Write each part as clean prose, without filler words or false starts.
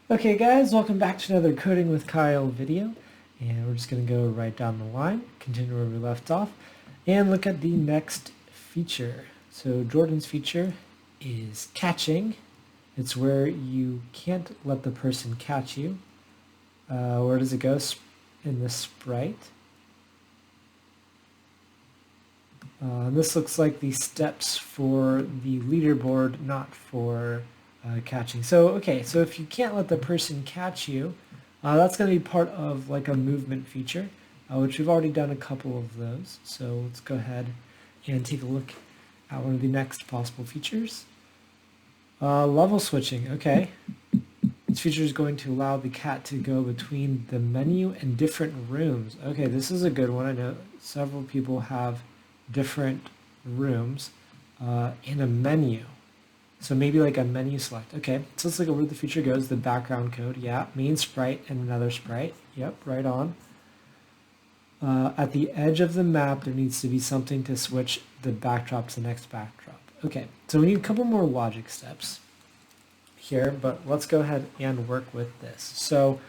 Okay guys, welcome back to another Coding with Kyle video, and we're just going to go right down the line, continue where we left off, and look at the next feature. So Jordan's feature is catching. It's where you can't let the person catch you. Where does it go? In the sprite. This looks like the steps for the leaderboard, not for catching. So if you can't let the person catch you, that's going to be part of like a movement feature, which we've already done a couple of those. So let's go ahead and take a look at one of the next possible features. Level switching. Okay. This feature is going to allow the cat to go between the menu and different rooms. Okay, this is a good one. I know several people have different rooms in a menu. So maybe like a menu select. Okay, so let's look at where the feature goes. The background code, yeah. Main sprite and another sprite. Yep, right on. At the edge of the map, there needs to be something to switch the backdrop to the next backdrop. Okay, so we need a couple more logic steps here, but let's go ahead and work with this. So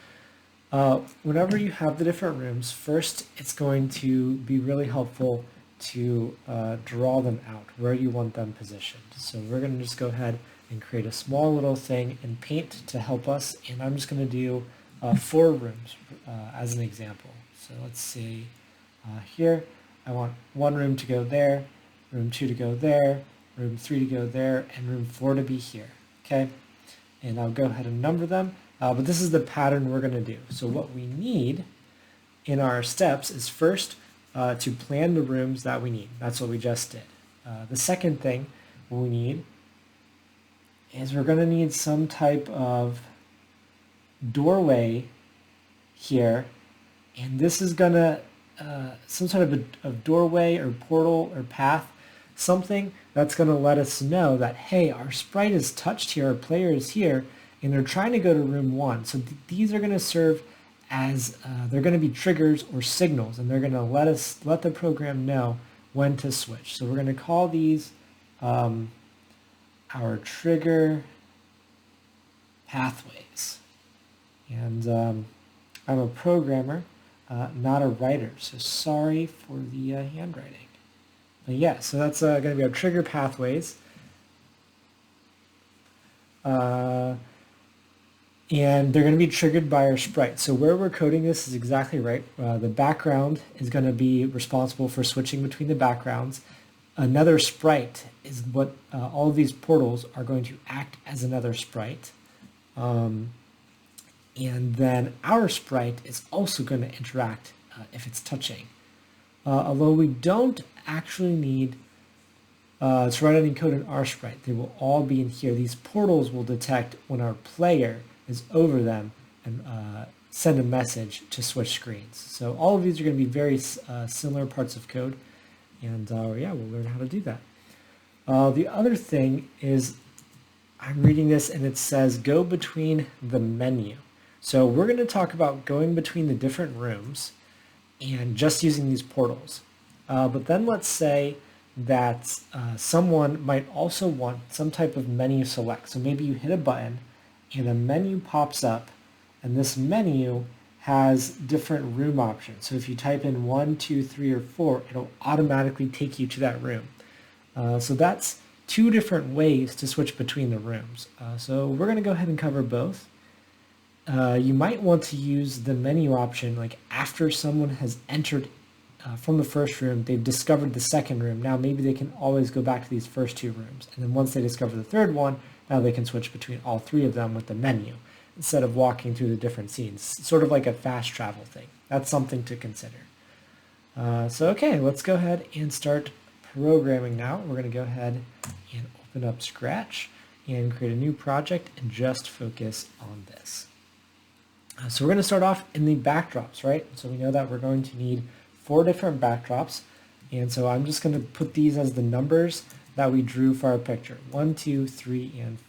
whenever you have the different rooms, first it's going to be really helpful to draw them out where you want them positioned. So we're going to just go ahead and create a small little thing in Paint to help us, and I'm just going to do 4 rooms as an example. So let's see here, I want one room to go there, room 2 to go there, room 3 to go there, and room 4 to be here. Okay, and I'll go ahead and number them, but this is the pattern we're going to do. So what we need in our steps is first to plan the rooms that we need. That's what we just did. The second thing we need is we're going to need some type of doorway here, and this is going to some sort of a doorway or portal or path, something that's going to let us know that, hey, our sprite is touched here, our player is here, and they're trying to go to room 1. So these are going to serve as they're going to be triggers or signals, and they're going to let the program know when to switch. So we're going to call these our trigger pathways. And I'm a programmer, not a writer, so sorry for the handwriting. But yeah, so that's going to be our trigger pathways. And they're going to be triggered by our sprite. So where we're coding this is exactly right. The background is going to be responsible for switching between the backgrounds. Another sprite is what all of these portals are going to act as another sprite. And then our sprite is also going to interact if it's touching. Although we don't actually need to write any code in our sprite. They will all be in here. These portals will detect when our player is over them and send a message to switch screens. So all of these are going to be very similar parts of code, and yeah, we'll learn how to do that. The other thing is I'm reading this and it says go between the menu. So we're going to talk about going between the different rooms and just using these portals. But then let's say that someone might also want some type of menu select. So maybe you hit a button and a menu pops up, and this menu has different room options. So if you type in 1, 2, 3, or 4, it'll automatically take you to that room. So that's 2 different ways to switch between the rooms. So we're going to go ahead and cover both. You might want to use the menu option like after someone has entered from the first room, they've discovered the second room. Now maybe they can always go back to these first 2 rooms. And then once they discover the third one, now they can switch between all 3 of them with the menu instead of walking through the different scenes. Sort of like a fast travel thing. That's something to consider. So okay, let's go ahead and start programming now. We're going to go ahead and open up Scratch and create a new project and just focus on this. So we're going to start off in the backdrops, right? So we know that we're going to need 4 different backdrops, and so I'm just going to put these as the numbers that we drew for our picture: 1, 2, 3, and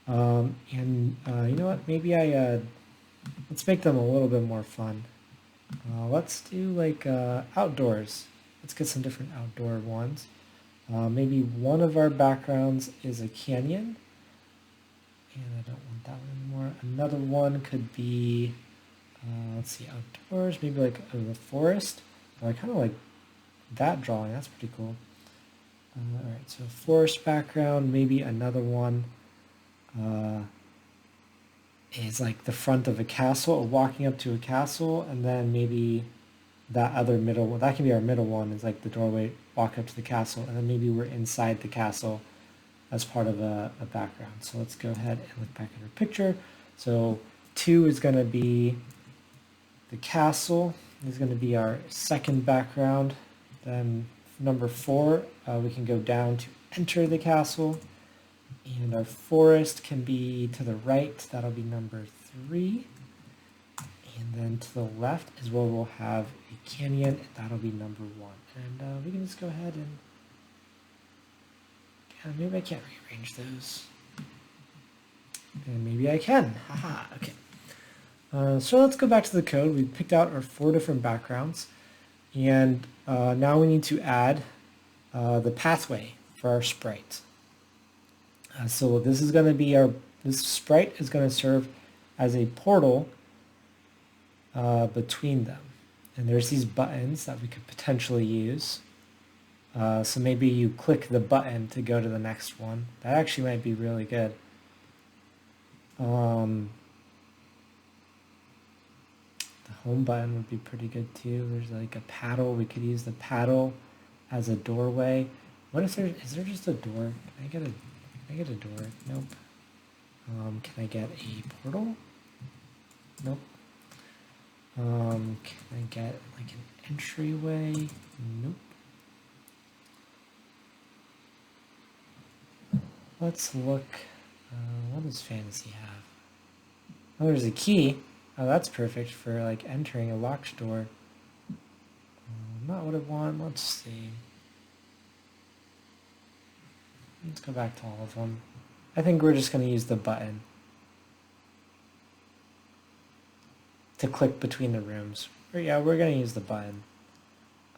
4. You know what? Maybe let's make them a little bit more fun. Let's do like outdoors. Let's get some different outdoor ones. Maybe one of our backgrounds is a canyon, and I don't want that one anymore. Another one could be, let's see, outdoors, maybe like the forest. I kind of like that drawing, that's pretty cool. All right, so forest background, maybe another one is like the front of a castle, or walking up to a castle, and then maybe that other middle one, that can be our middle one, is like the doorway, walk up to the castle, and then maybe we're inside the castle as part of a background. So let's go ahead and look back at our picture. So 2 is going to be the castle, is going to be our second background. Then number 4, we can go down to enter the castle. And our forest can be to the right, that'll be number 3. And then to the left is where we'll have a canyon, and that'll be number 1. And we can just go ahead and, maybe I can't rearrange those. And maybe I can, haha, okay. So let's go back to the code. We picked out our 4 different backgrounds. And now we need to add the pathway for our sprite. So this is going to be this sprite is going to serve as a portal between them. And there's these buttons that we could potentially use. So maybe you click the button to go to the next one. That actually might be really good. The home button would be pretty good too. There's like a paddle. We could use the paddle as a doorway. What if is there just a door? Can I get a door? Nope. Can I get a portal? Nope. Can I get like an entryway? Nope. Let's look. What does fantasy have? Oh, there's a key. Oh, that's perfect for like entering a locked door. Not what I want. Let's see. Let's go back to all of them. I think we're just going to use the button to click between the rooms. Or yeah, we're going to use the button.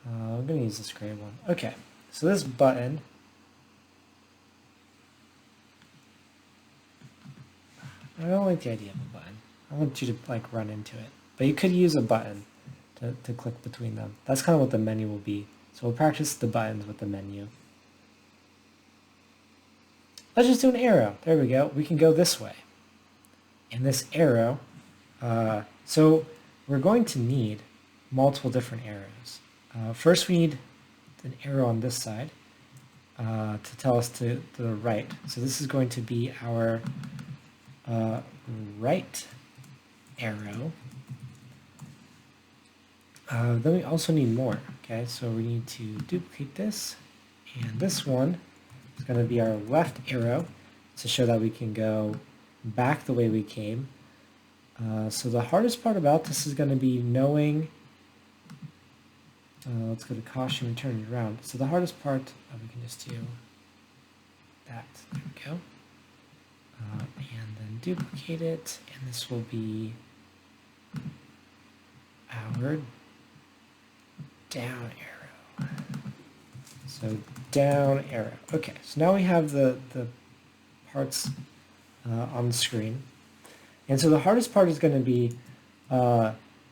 I'm going to use this gray one. Okay, so this button, I don't like the idea of a button. I want you to like run into it. But you could use a button to click between them. That's kind of what the menu will be. So we'll practice the buttons with the menu. Let's just do an arrow. There we go. We can go this way. And this arrow, so we're going to need multiple different arrows. First we need an arrow on this side to tell us to the right. So this is going to be our right arrow. Then we also need more. Okay, so we need to duplicate this, and this one is going to be our left arrow to show that we can go back the way we came. So the hardest part about this is going to be knowing, let's go to costume and turn it around. So the hardest part, we can just do that, there we go. And then duplicate it, and this will be our down arrow. So down arrow. Okay, so now we have the parts on the screen. And so the hardest part is going to be,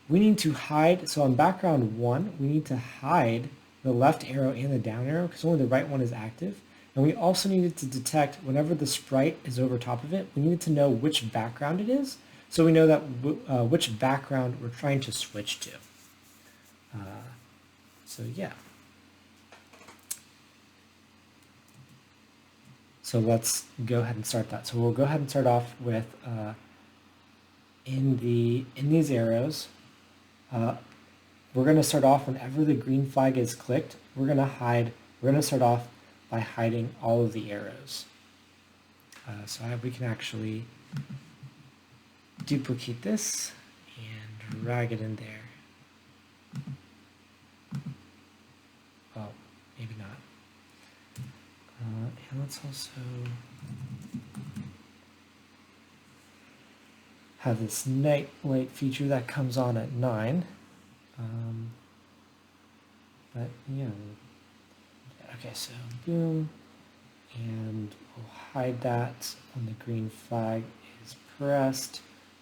we need to hide, so on background 1, we need to hide the left arrow and the down arrow because only the right one is active. And we also needed to detect whenever the sprite is over top of it, we needed to know which background it is, so we know that which background we're trying to switch to. So yeah. So let's go ahead and start that. So we'll go ahead and start off with in these arrows. We're going to start off whenever the green flag is clicked. We're going to start off by hiding all of the arrows. So we can actually duplicate this and drag it in there. Oh, maybe not. And let's also have this night light feature that comes on at 9. But yeah. Okay, so boom. and we'll hide that when the green flag is pressed.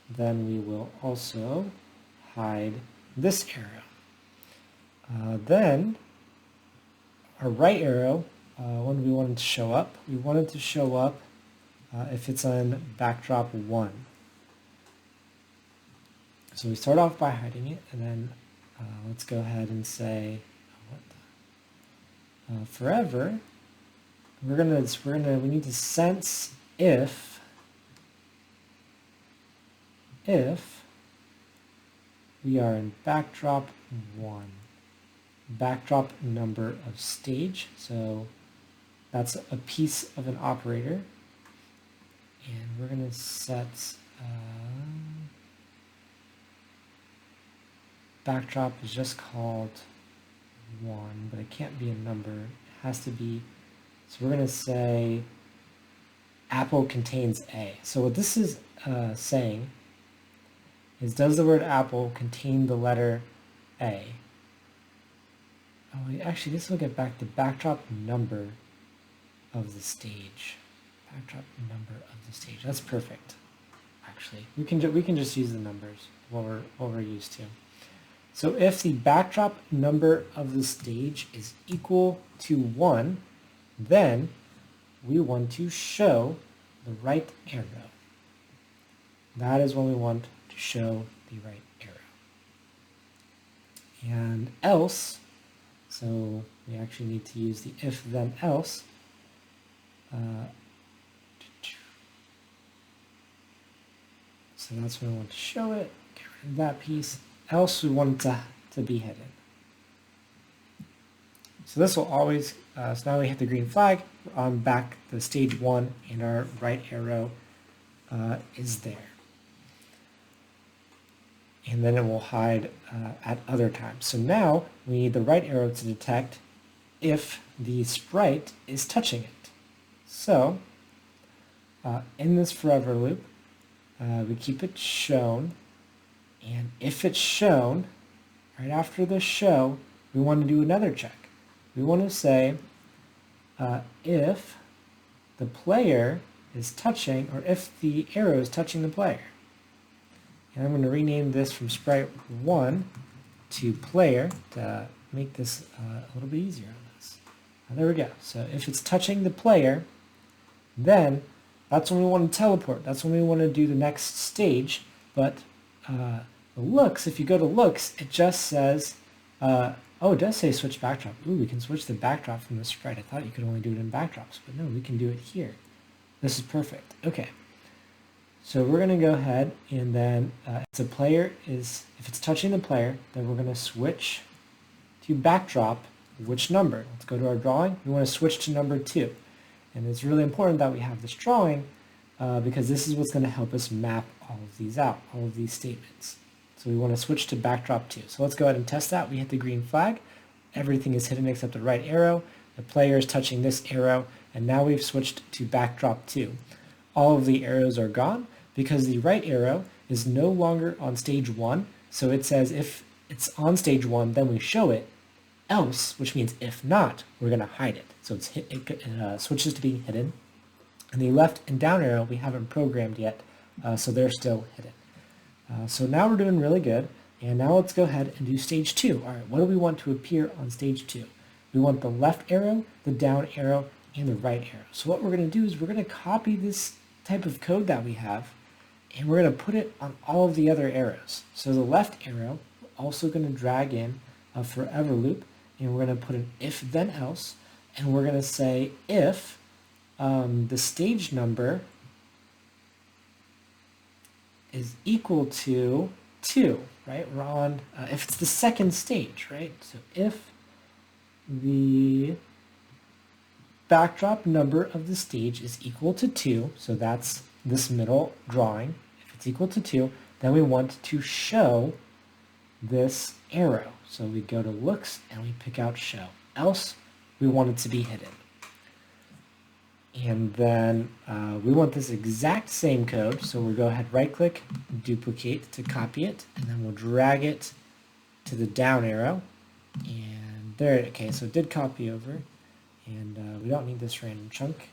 Then we will also hide this arrow. Then our right arrow, when we want it to show up, we want it to show up if it's on backdrop 1. So we start off by hiding it, and then let's go ahead and say forever. We need to sense if we are in backdrop 1, backdrop number of stage. So that's a piece of an operator, and we're going to set backdrop is just called 1, but it can't be a number. It has to be, so we're going to say apple contains A. So what this is saying is, does the word apple contain the letter A? Oh, actually, this will get back to backdrop number of the stage. Backdrop number of the stage. That's perfect. Actually, we can just use the numbers what we're used to. So if the backdrop number of the stage is equal to 1, then we want to show the right arrow. That is when we want to show the right arrow. And else, so we actually need to use the if then else. So that's when we want to show it, get rid of that piece. Else we want it to be hidden. So this will always, so now we have the green flag on back the stage 1, and our right arrow is there. And then it will hide at other times. So now we need the right arrow to detect if the sprite is touching it. So in this forever loop, we keep it shown, and if it's shown, right after the show, we want to do another check. We want to say if the player is touching, or if the arrow is touching the player. And I'm going to rename this from sprite 1 to player to make this a little bit easier on this. There we go. So if it's touching the player, then that's when we want to teleport. That's when we want to do the next stage. But the looks, if you go to looks, it just says, oh, it does say switch backdrop. Ooh, we can switch the backdrop from the sprite. I thought you could only do it in backdrops, but no, we can do it here. This is perfect. Okay. So we're going to go ahead, and then if it's touching the player, then we're going to switch to backdrop which number. Let's go to our drawing. We want to switch to number 2. And it's really important that we have this drawing because this is what's going to help us map all of these out, all of these statements. So we want to switch to backdrop 2. So let's go ahead and test that. We hit the green flag. Everything is hidden except the right arrow. The player is touching this arrow, and now we've switched to backdrop 2. All of the arrows are gone because the right arrow is no longer on stage 1. So it says if it's on stage 1, then we show it. Else, which means if not, we're going to hide it. So it switches to being hidden. And the left and down arrow we haven't programmed yet, so they're still hidden. So now we're doing really good. And now let's go ahead and do stage 2. All right, what do we want to appear on stage 2? We want the left arrow, the down arrow, and the right arrow. So what we're going to do is we're going to copy this type of code that we have, and we're going to put it on all of the other arrows. So the left arrow, we're also going to drag in a forever loop, and we're going to put an if then else, and we're going to say if the stage number is equal to 2, right? We're on, if it's the second stage, right? So if the backdrop number of the stage is equal to 2, so that's this middle drawing. If it's equal to 2, then we want to show this arrow. So we go to looks and we pick out show. Else, we want it to be hidden. And then we want this exact same code, so we'll go ahead, right click, duplicate to copy it, and then we'll drag it to the down arrow. And there, okay, so it did copy over, and we don't need this random chunk.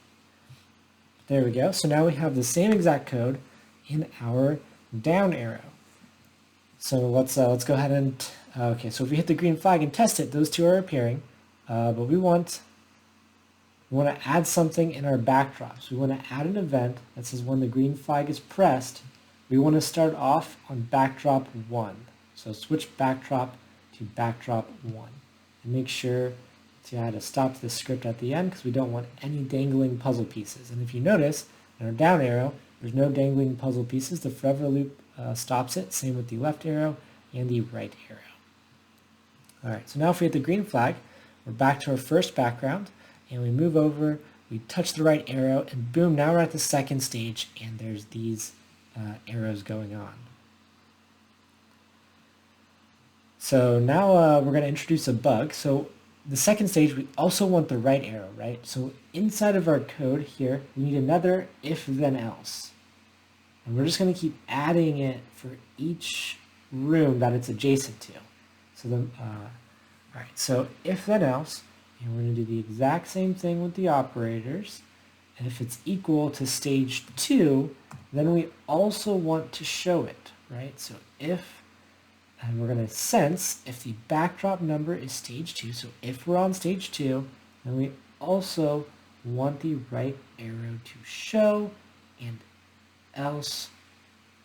There we go. So now we have the same exact code in our down arrow. So let's go ahead and, okay, so if we hit the green flag and test it, those two are appearing, but we want to add something in our backdrops. We want to add an event that says when the green flag is pressed, we want to start off on backdrop 1. So switch backdrop to backdrop 1. And make sure to add a stop to the script at the end because we don't want any dangling puzzle pieces. And if you notice, in our down arrow, there's no dangling puzzle pieces. The forever loop stops it. Same with the left arrow and the right arrow. All right, so now if we hit the green flag, we're back to our first background, and we move over, we touch the right arrow, and boom, now we're at the second stage, and there's these arrows going on. So now we're going to introduce a bug. So the second stage, we also want the right arrow, right? So inside of our code here, we need another if then else. And we're just going to keep adding it for each room that it's adjacent to. So all right, so if then else, and we're going to do the exact same thing with the operators. And if it's equal to stage 2, then we also want to show it, right? So if, and we're going to sense if the backdrop number is stage 2. So if we're on stage 2, then we also want the right arrow to show, and else.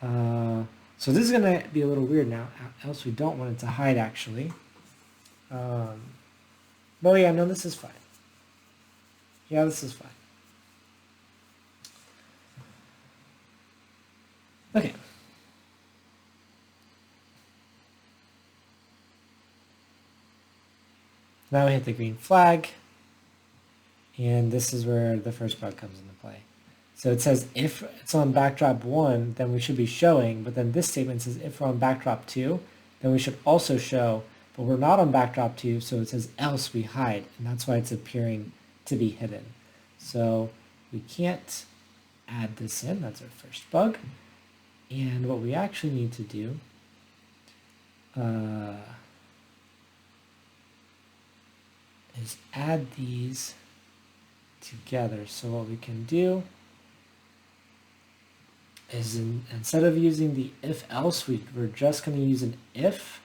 So this is going to be a little weird now. Else we don't want it to hide actually. But yeah, no, this is fine. Yeah, this is fine. Okay. Now we hit the green flag, and this is where the first bug comes into play. So it says if it's on backdrop 1, then we should be showing, but then this statement says if we're on backdrop 2, then we should also show, but we're not on backdrop 2, so it says else we hide, and that's why it's appearing to be hidden. So we can't add this in, that's our first bug. And what we actually need to do is add these together. So what we can do is instead of using the if else, we're just going to use an if,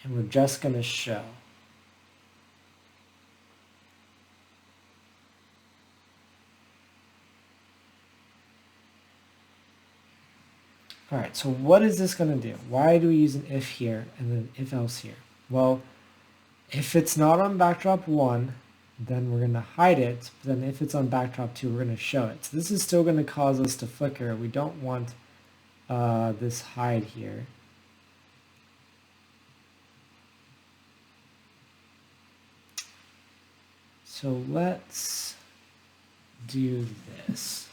and we're just going to show. All right, so what is this going to do? Why do we use an if here and then if else here? Well, if it's not on backdrop 1, then we're going to hide it. But then if it's on backdrop 2, we're going to show it. So this is still going to cause us to flicker. We don't want this hide here. So let's do this.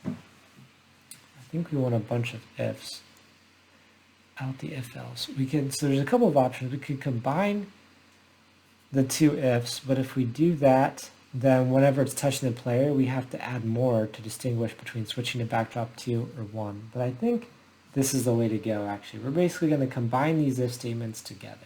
I think we want a bunch of ifs out the if else. We can, so there's a couple of options. We could combine the two ifs, but if we do that, then whenever it's touching the player, we have to add more to distinguish between switching to backdrop 2 or 1. But I think this is the way to go, actually. We're basically going to combine these if statements together.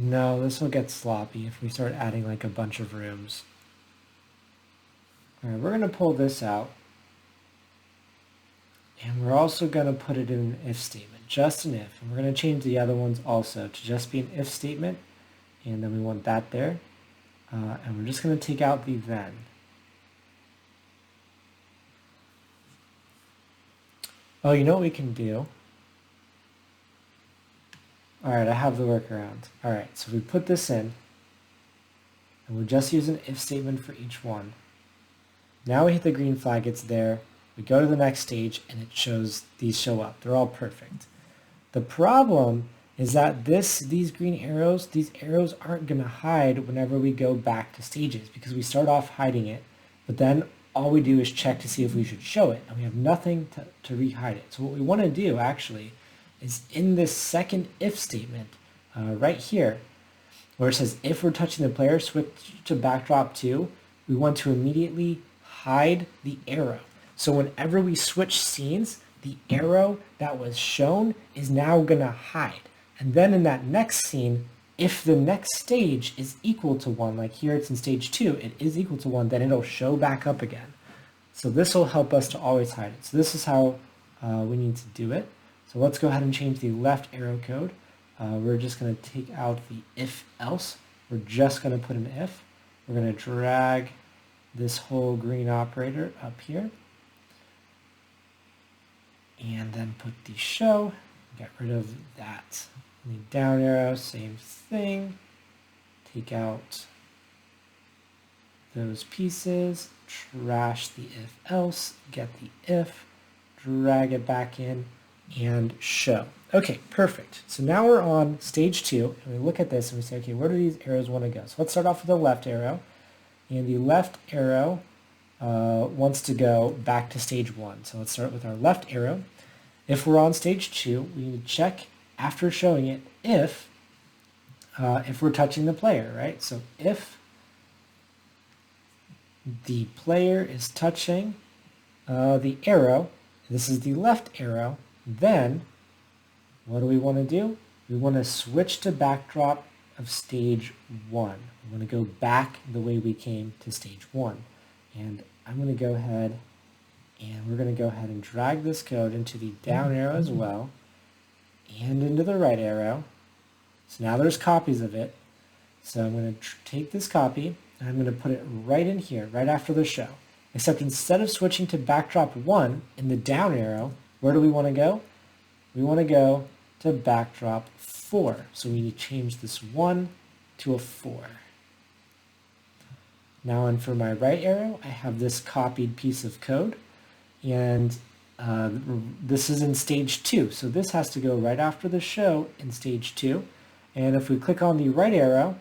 No, this will get sloppy if we start adding like a bunch of rooms. All right, we're going to pull this out. And we're also going to put it in an if statement, just an if. And we're going to change the other ones also to just be an if statement. And then we want that there. And we're just going to take out the then. Oh, you know what we can do? All right, I have the workaround. All right, so we put this in, and we're just using an if statement for each one. Now we hit the green flag, it's there. We go to the next stage, and it shows these show up. They're all perfect. The problem is that these green arrows, these arrows aren't going to hide whenever we go back to stages because we start off hiding it, but then all we do is check to see if we should show it, and we have nothing to re-hide it. So what we want to do, actually, is in this second if statement right here, where it says if we're touching the player, switch to backdrop 2, we want to immediately hide the arrow. So whenever we switch scenes, the arrow that was shown is now going to hide. And then in that next scene, if the next stage is equal to 1, like here it's in stage 2, it is equal to 1, then it'll show back up again. So this will help us to always hide it. So this is how we need to do it. So let's go ahead and change the left arrow code. We're just going to take out the if else. We're just going to put an if. We're going to drag this whole green operator up here. And then put the show. Get rid of that. The down arrow, same thing. Take out those pieces. Trash the if else. Get the if. Drag it back in and show. Okay, perfect. So now we're on stage 2, and we look at this and we say, okay, where do these arrows want to go? So let's start off with the left arrow, and the left arrow wants to go back to stage 1. So let's start with our left arrow. If we're on stage 2, we need to check after showing it if we're touching the player, right? So if the player is touching the arrow, this is the left arrow, then what do we want to do? We want to switch to backdrop of stage 1. We want to go back the way we came to stage 1. And I'm going to go ahead and we're going to go ahead and drag this code into the down arrow as well and into the right arrow. So now there's copies of it. So I'm going to take this copy and I'm going to put it right in here, right after the show. Except instead of switching to backdrop 1 in the down arrow, where do we want to go? We want to go to backdrop 4. So we need to change this 1 to a 4. Now, and for my right arrow, I have this copied piece of code, and this is in stage 2. So this has to go right after the show in stage 2. And if we click on the right arrow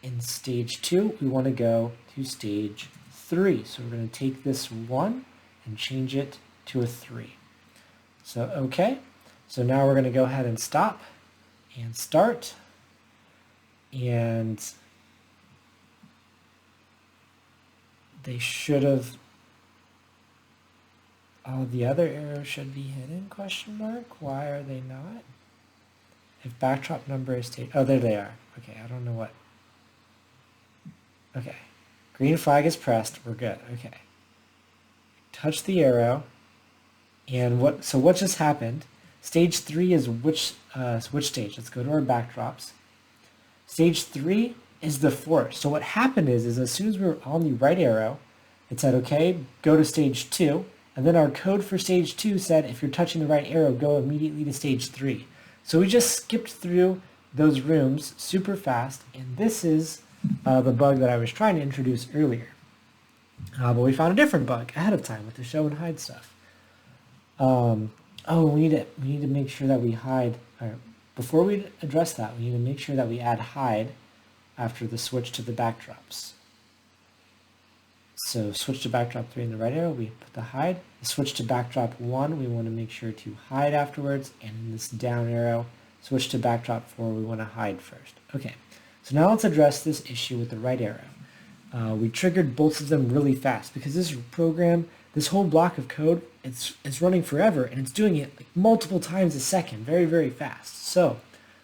in stage 2, we want to go to stage 3. So we're going to take this 1 and change it to a 3. So, okay. So now we're going to go ahead and stop and start. And they should have, the other arrows should be hidden, question mark. Why are they not? If backdrop number is stage, oh, there they are. Okay, I don't know what. Okay, green flag is pressed, we're good, okay. Touch the arrow, and what just happened? Stage 3 is which stage? Let's go to our backdrops. Stage 3 is the force. So what happened is as soon as we were on the right arrow, it said, okay, go to stage 2. And then our code for stage 2 said, if you're touching the right arrow, go immediately to stage 3. So we just skipped through those rooms super fast. And this is the bug that I was trying to introduce earlier. But we found a different bug ahead of time with the show and hide stuff. Oh, we need to make sure that we hide. Before we address that, we need to make sure that we add hide after the switch to the backdrops. So switch to backdrop 3 in the right arrow, we put the hide. The switch to backdrop 1, we want to make sure to hide afterwards. And in this down arrow, switch to backdrop 4, we want to hide first. Okay, so now let's address this issue with the right arrow. We triggered both of them really fast because this program, this whole block of code, it's running forever and it's doing it like multiple times a second, very, very fast. So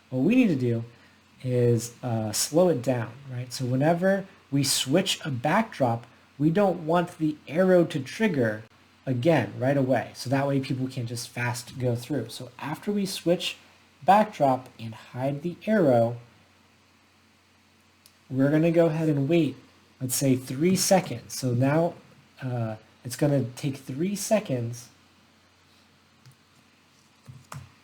what we need to do is slow it down, right? So whenever we switch a backdrop, we don't want the arrow to trigger again right away. So that way people can't just fast go through. So after we switch backdrop and hide the arrow, we're going to go ahead and wait, let's say 3 seconds. So now it's going to take 3 seconds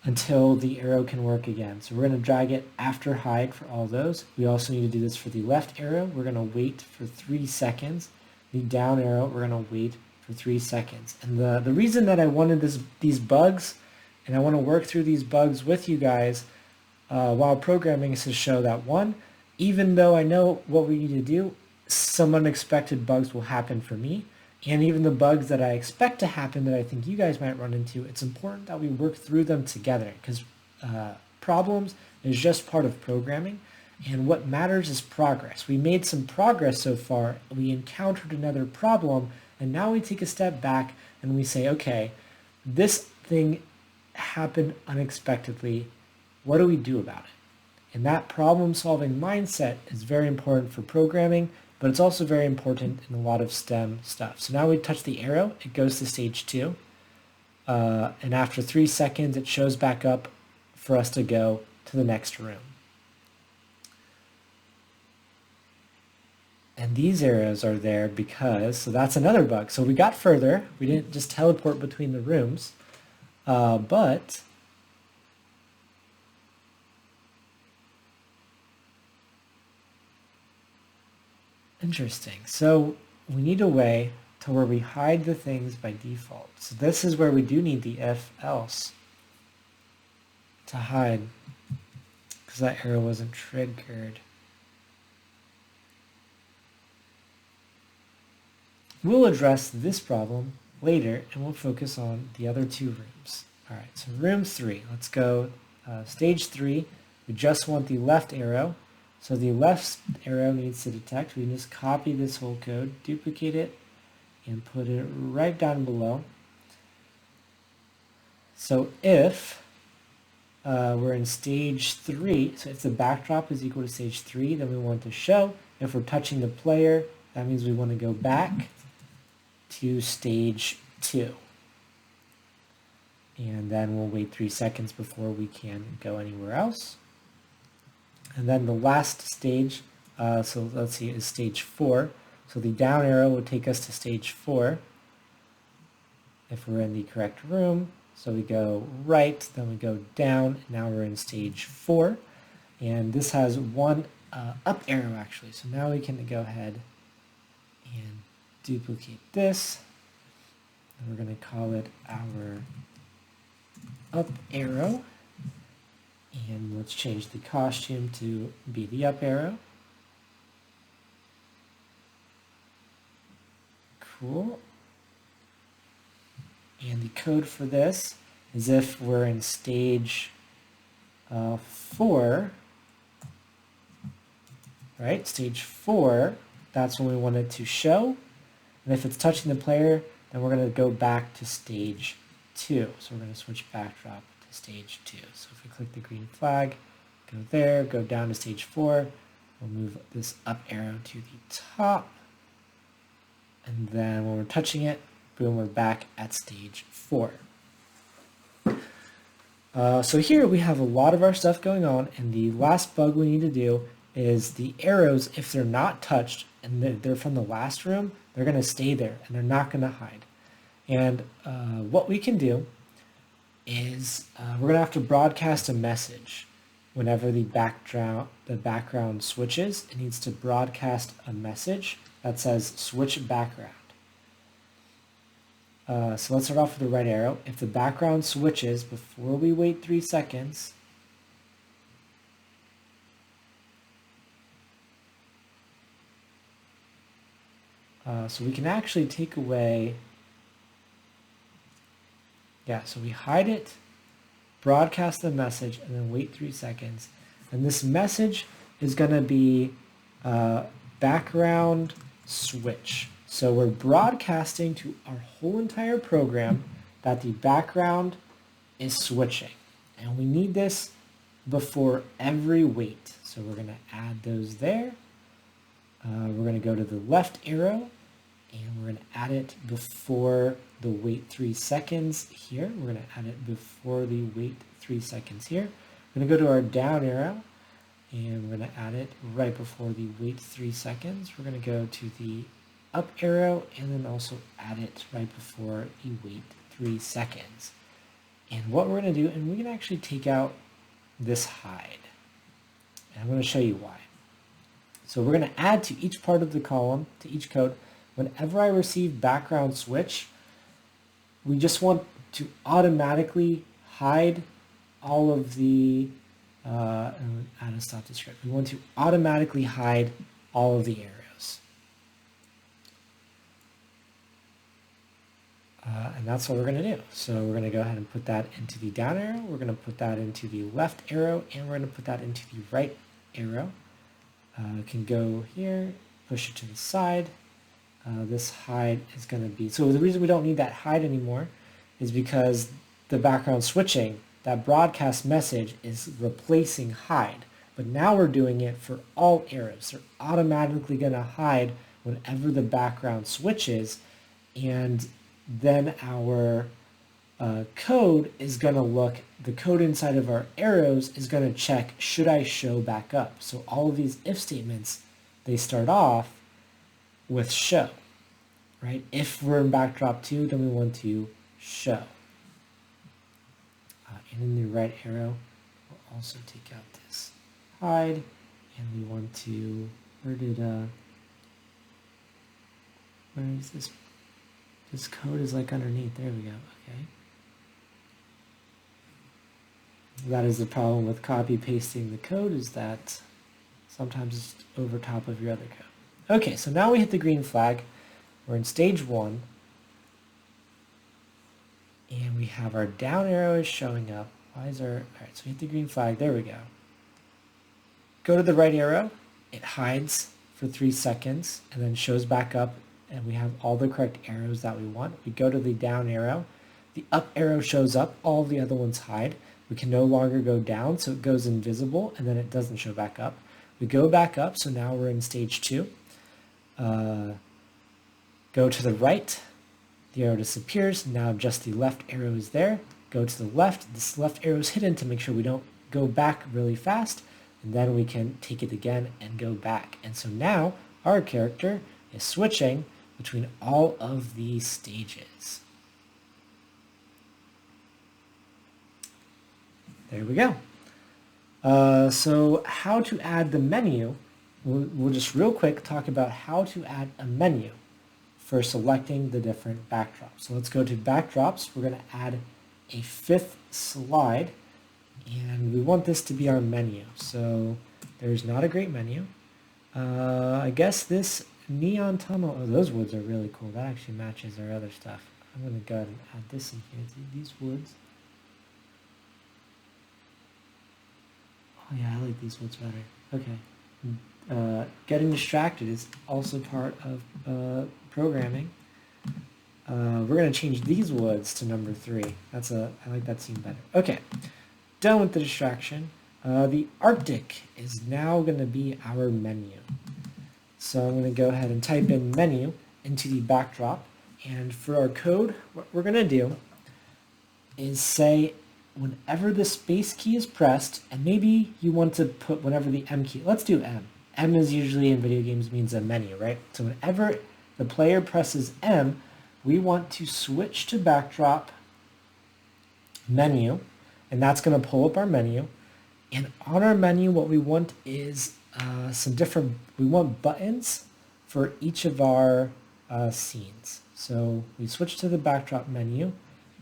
until the arrow can work again. So we're going to drag it after hide for all those. We also need to do this for the left arrow. We're going to wait for 3 seconds. The down arrow, we're going to wait for 3 seconds. And the reason that I wanted these bugs, and I want to work through these bugs with you guys while programming, is to show that, one, even though I know what we need to do, some unexpected bugs will happen for me. And even the bugs that I expect to happen that I think you guys might run into, it's important that we work through them together, because problems is just part of programming. And what matters is progress. We made some progress so far. We encountered another problem, and now we take a step back and we say, okay, this something happened unexpectedly, what do we do about it? And that problem-solving mindset is very important for programming, but it's also very important in a lot of STEM stuff. So now we touch the arrow, it goes to stage 2. And after 3 seconds, it shows back up for us to go to the next room. And these arrows are there because, so that's another bug. So we got further. We didn't just teleport between the rooms, but interesting. So we need a way to where we hide the things by default. So this is where we do need the if else to hide, because that arrow wasn't triggered. We'll address this problem later, and we'll focus on the other 2 rooms. All right, so room 3, let's go stage 3. We just want the left arrow. So the left arrow needs to detect. We can just copy this whole code, duplicate it, and put it right down below. So if we're in stage 3, so if the backdrop is equal to stage 3, then we want to show. If we're touching the player, that means we want to go back to stage 2. And then we'll wait 3 seconds before we can go anywhere else. And then the last stage, so let's see, is stage 4. So the down arrow will take us to stage 4 if we're in the correct room. So we go right, then we go down, now we're in stage 4. And this has one up arrow actually. So now we can go ahead and duplicate this. And we're going to call it our up arrow. And let's change the costume to be the up arrow. Cool. And the code for this is if we're in stage 4, right? Stage 4, that's when we want it to show. And if it's touching the player, then we're going to go back to stage 2. So we're going to switch backdrop to stage 2. So if we click the green flag, go there, go down to stage 4, we'll move this up arrow to the top. And then when we're touching it, boom, we're back at stage 4. So here we have a lot of our stuff going on, and the last bug we need to do is the arrows, if they're not touched and they're from the last room, they're going to stay there and they're not going to hide. And what we can do is we're going to have to broadcast a message whenever the background switches. It needs to broadcast a message that says switch background. So let's start off with the right arrow. If the background switches before we wait 3 seconds, so we can actually take away, so we hide it, broadcast the message, and then wait 3 seconds. And this message is going to be background switch. So we're broadcasting to our whole entire program that the background is switching. And we need this before every wait. So we're going to add those there. We're going to go to the left arrow, and we're going to add it before the wait 3 seconds here. We're going to add it before the wait 3 seconds here. We're going to go to our down arrow, and we're going to add it right before the wait 3 seconds. We're going to go to the up arrow, and then also add it right before the wait 3 seconds. And what we're going to do, and we can actually take out this hide. And I'm going to show you why. So we're going to add to each part of the column, to each code, whenever I receive background switch, we just want to automatically hide all of the, and add a stop to script. We want to automatically hide all of the arrows. And that's what we're going to do. So we're going to go ahead and put that into the down arrow. We're going to put that into the left arrow, and we're going to put that into the right arrow. Can go here, push it to the side. This hide is going to be, so the reason we don't need that hide anymore is because the background switching, that broadcast message is replacing hide. But now we're doing it for all arrows. They're automatically going to hide whenever the background switches, and then our code is going to look, the code inside of our arrows is going to check, should I show back up? So all of these if statements, they start off with show, right? If we're in backdrop 2, then we want to show. And in the right arrow, we'll also take out this hide, and we want to, where is this? This code is like underneath, there we go, okay. That is the problem with copy pasting the code, is that sometimes it's over top of your other code. Okay, so now we hit the green flag. We're in stage 1. And we have our down arrow is showing up. Why is our, alright, so we hit the green flag, there we go. Go to the right arrow, it hides for 3 seconds and then shows back up, and we have all the correct arrows that we want. We go to the down arrow, the up arrow shows up, all the other ones hide. We can no longer go down, so it goes invisible, and then it doesn't show back up. We go back up, so now we're in stage 2. Go to the right, the arrow disappears, now just the left arrow is there. Go to the left, this left arrow is hidden to make sure we don't go back really fast, and then we can take it again and go back. And so now our character is switching between all of these stages. There we go. So how to add the menu, we'll just real quick talk about how to add a menu for selecting the different backdrops. So let's go to backdrops. We're going to add a 5th slide, and we want this to be our menu. So there's not a great menu. I guess this neon tunnel, oh, those woods are really cool. That actually matches our other stuff. I'm going to go ahead and add this in here. These woods. Oh yeah, I like these woods better. Okay. Getting distracted is also part of programming. We're going to change these woods to number 3. I like that scene better. Okay, done with the distraction. The Arctic is now going to be our menu. So I'm going to go ahead and type in menu into the backdrop. And for our code, what we're going to do is say whenever the space key is pressed, and maybe you want to put whenever the M key, let's do M. M is usually in video games means a menu, right? So whenever the player presses M, we want to switch to backdrop menu, and that's going to pull up our menu. And on our menu, what we want is we want buttons for each of our scenes. So we switch to the backdrop menu.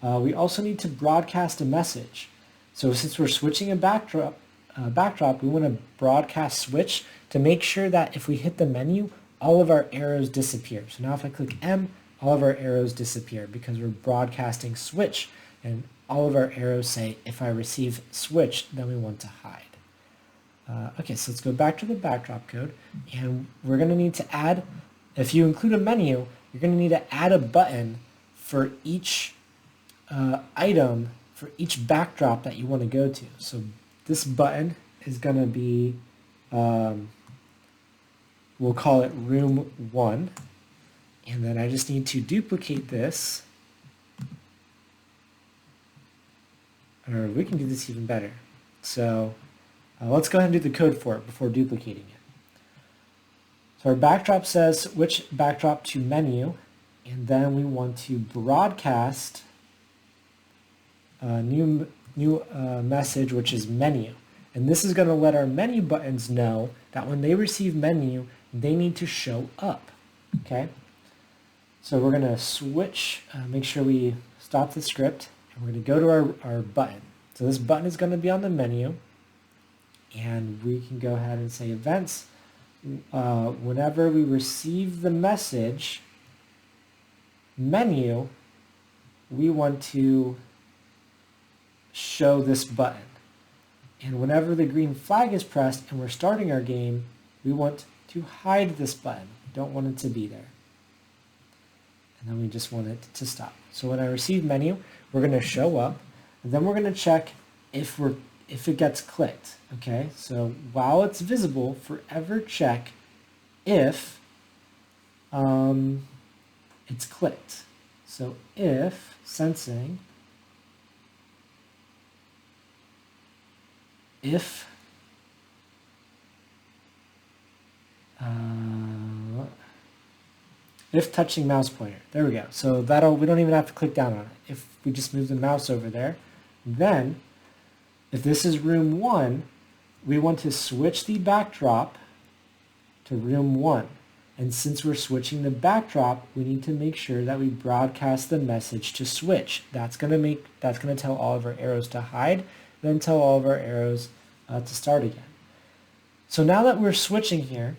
We also need to broadcast a message. So since we're switching a backdrop, we want to broadcast switch to make sure that if we hit the menu, all of our arrows disappear. So now if I click M, all of our arrows disappear because we're broadcasting switch, and all of our arrows say if I receive switch, then we want to hide. Okay, so let's go back to the backdrop code, and we're going to need to add, if you include a menu, you're going to need to add a button for each item, for each backdrop that you want to go to. So this button is going to be, we'll call it room 1, and then I just need to duplicate this, or we can do this even better. So let's go ahead and do the code for it before duplicating it. So our backdrop says switch backdrop to menu, and then we want to broadcast a new message, which is menu. And this is going to let our menu buttons know that when they receive menu, they need to show up. Okay? So we're going to switch, make sure we stop the script, and we're going to go to our button. So this button is going to be on the menu, and we can go ahead and say events. Whenever we receive the message menu, we want to show this button. And whenever the green flag is pressed and we're starting our game, we want to hide this button. We don't want it to be there. And then we just want it to stop. So when I receive menu, we're going to show up. And then we're going to check if it gets clicked. Okay, so while it's visible, forever check if it's clicked. So if sensing, if touching mouse pointer. There we go. So we don't even have to click down on it. If we just move the mouse over there, then if this is room 1, we want to switch the backdrop to room 1. And since we're switching the backdrop, we need to make sure that we broadcast the message to switch. That's going to tell all of our arrows to hide, then tell all of our arrows to start again. So now that we're switching here,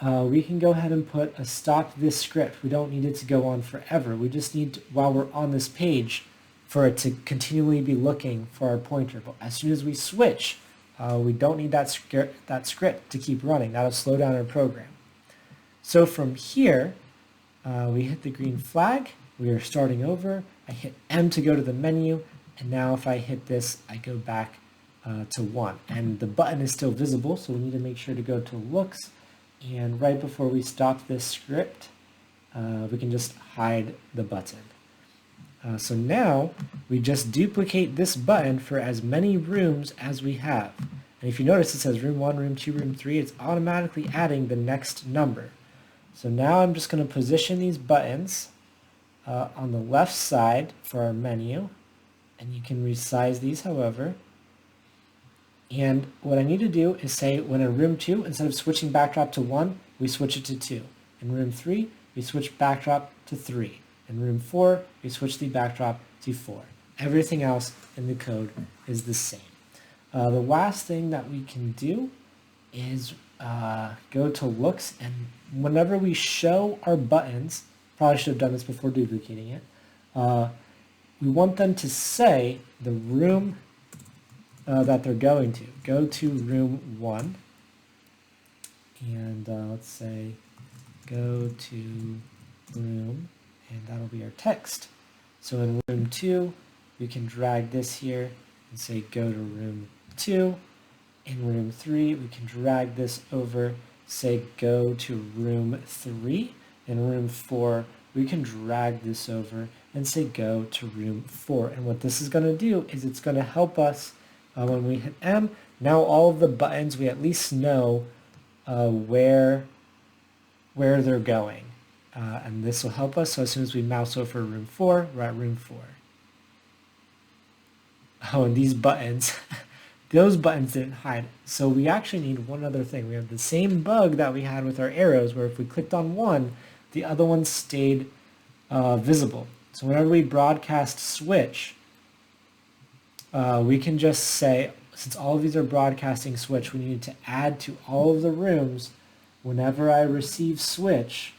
we can go ahead and put a stop this script. We don't need it to go on forever. We just need, while we're on this page, for it to continually be looking for our pointer. But as soon as we switch, we don't need that script to keep running. That'll slow down our program. So from here, we hit the green flag. We are starting over. I hit M to go to the menu. And now if I hit this, I go back to 1. And the button is still visible, so we need to make sure to go to looks. And right before we stop this script, we can just hide the button. So now we just duplicate this button for as many rooms as we have. And if you notice, it says room 1, room 2, room 3. It's automatically adding the next number. So now I'm just going to position these buttons on the left side for our menu. And you can resize these however. And what I need to do is say when in room 2, instead of switching backdrop to 1, we switch it to 2. In room 3, we switch backdrop to 3. In room 4, we switch the backdrop to 4. Everything else in the code is the same. The last thing that we can do is go to looks, and whenever we show our buttons, probably should have done this before duplicating it, we want them to say the room that they're going to. Go to room 1, and let's say go to room, and that'll be our text. So in room 2, we can drag this here and say go to room 2. In room 3, we can drag this over, say go to room 3. In room 4, we can drag this over and say go to room 4. And what this is going to do is it's going to help us when we hit M. Now all of the buttons, we at least know where they're going. And this will help us. So as soon as we mouse over room 4, we're at room 4. Oh, and these buttons, those buttons didn't hide. So we actually need one other thing. We have the same bug that we had with our arrows, where if we clicked on one, the other one stayed visible. So whenever we broadcast switch, we can just say, since all of these are broadcasting switch, we need to add to all of the rooms, whenever I receive switch,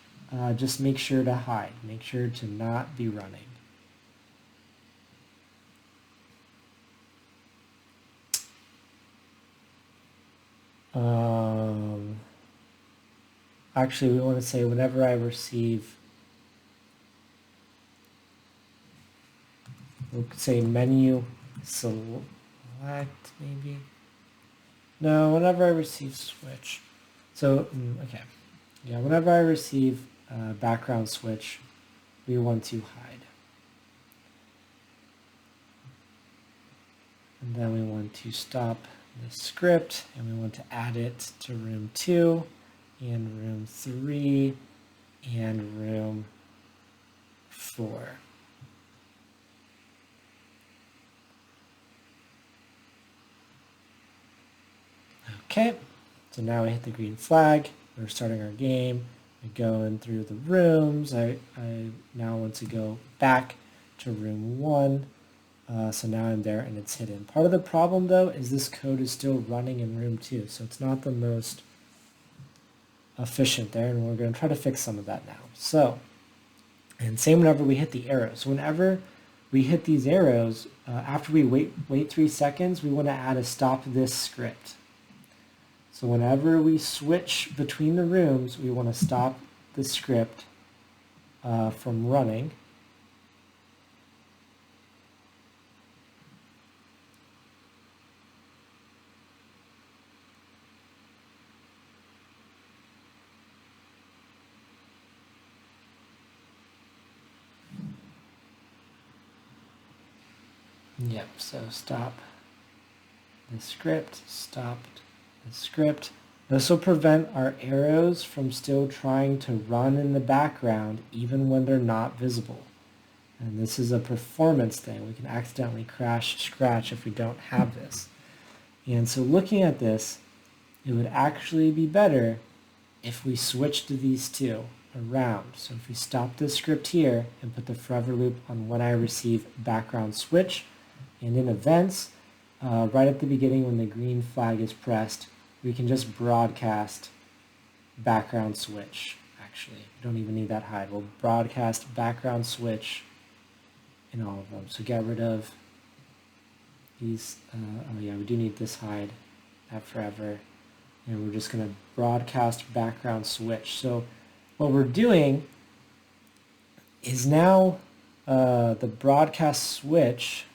just make sure to hide. Make sure to not be running. Actually, we want to say whenever I receive, we'll say menu select maybe. No, whenever I receive switch. So, okay. Yeah, whenever I receive background switch, we want to hide. And then we want to stop the script, and we want to add it to room 2 and room 3 and room 4. Okay, so now we hit the green flag. We're starting our game. We're going through the rooms. I now want to go back to room 1. So now I'm there and it's hidden. Part of the problem though is this code is still running in room 2, so it's not the most efficient there, and we're going to try to fix some of that now. So, and same whenever we hit the arrows. Whenever we hit these arrows, after we wait 3 seconds, we want to add a stop this script. So whenever we switch between the rooms, we want to stop the script from running. Yep, so stop the script, stopped the script. This will prevent our arrows from still trying to run in the background even when they're not visible. And this is a performance thing. We can accidentally crash Scratch if we don't have this. And so looking at this, it would actually be better if we switched these two around. So if we stop this script here and put the forever loop on when I receive background switch, and in events, right at the beginning when the green flag is pressed, we can just broadcast background switch. Actually, we don't even need that hide. We'll broadcast background switch in all of them. So get rid of these. Oh yeah, we do need this hide, that forever. And we're just going to broadcast background switch. So what we're doing is now the broadcast switch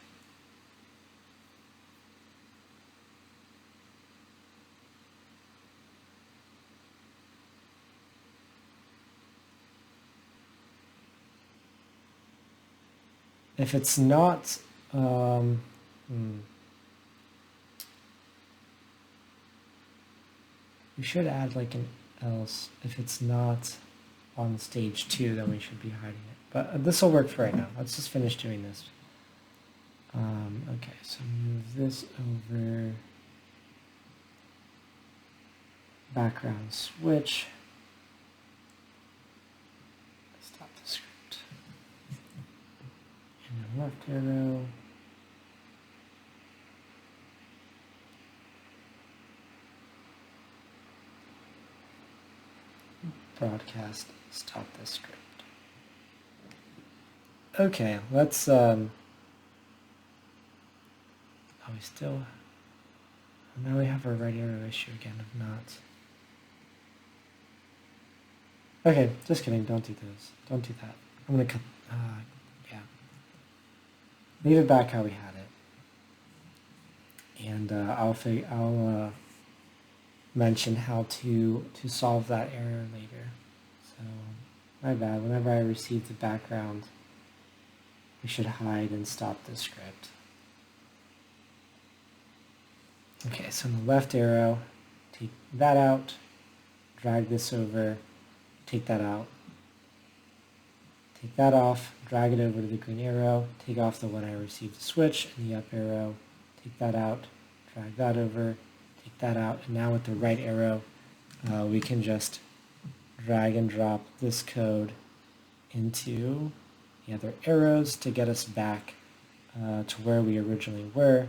if it's not we should add like an else. If it's not on stage 2, then we should be hiding it. But this will work for right now. Let's just finish doing this. Okay, so move this over. Background switch. Stop the script. And then left arrow. Broadcast, stop the script. Okay, let's, we still, now we have our right arrow issue again of not. Okay, just kidding, don't do those. Don't do that. I'm gonna cut, yeah. Leave it back how we had it. And I'll mention how to solve that error later. So, my bad, whenever I receive the background, we should hide and stop the script. Okay, so in the left arrow, take that out, drag this over, take that out, take that off, drag it over to the green arrow, take off the when I receive the switch, and the up arrow, take that out, drag that over, take that out, and now with the right arrow, we can just drag and drop this code into the other arrows to get us back to where we originally were.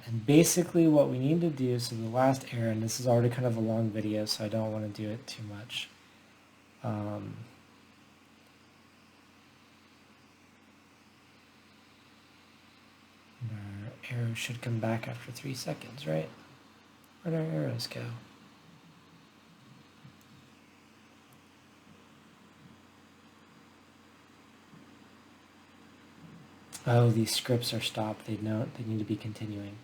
And basically what we need to do, so the last error, and this is already kind of a long video, so I don't want to do it too much. Our arrow should come back after 3 seconds, right? Where'd our arrows go? Oh, these scripts are stopped. They know they need to be continuing.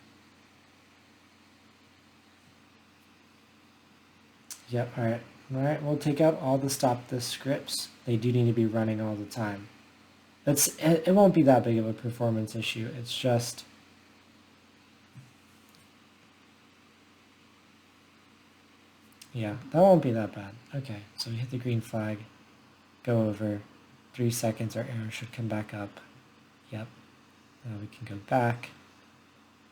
Yep, all right. All right, we'll take out all the stop this scripts. They do need to be running all the time. It won't be that big of a performance issue. It's just yeah, that won't be that bad. Okay, so we hit the green flag, go over, 3 seconds, our arrow should come back up. Yep. Now we can go back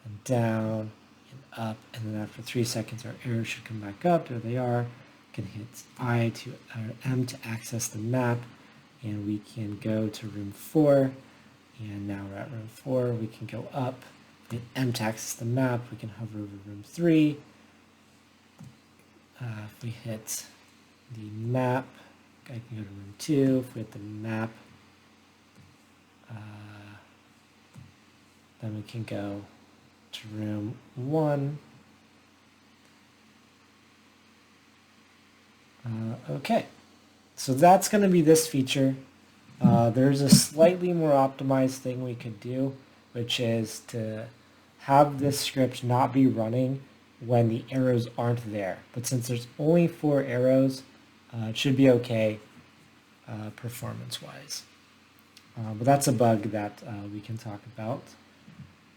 and down and up, and then after 3 seconds our arrows should come back up. There they are. We can hit I to or M to access the map, and we can go to room 4. And now we're at room 4. We can go up. We hit M to access the map. We can hover over room 3. If we hit the map, I can go to room 2. If we hit the map, then we can go to room 1. Okay, so that's going to be this feature. There's a slightly more optimized thing we could do, which is to have this script not be running when the arrows aren't there. But since there's only 4 arrows, it should be okay performance-wise. But that's a bug that we can talk about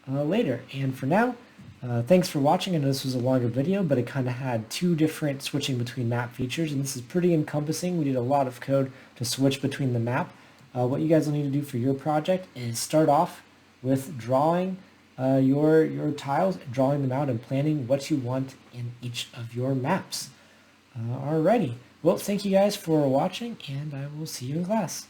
later. And for now, thanks for watching. I know this was a longer video, but it kind of had two different switching between map features, and this is pretty encompassing. We did a lot of code to switch between the map. What you guys will need to do for your project is start off with drawing your tiles, drawing them out, and planning what you want in each of your maps. Alrighty. Well, thank you guys for watching, and I will see you in class.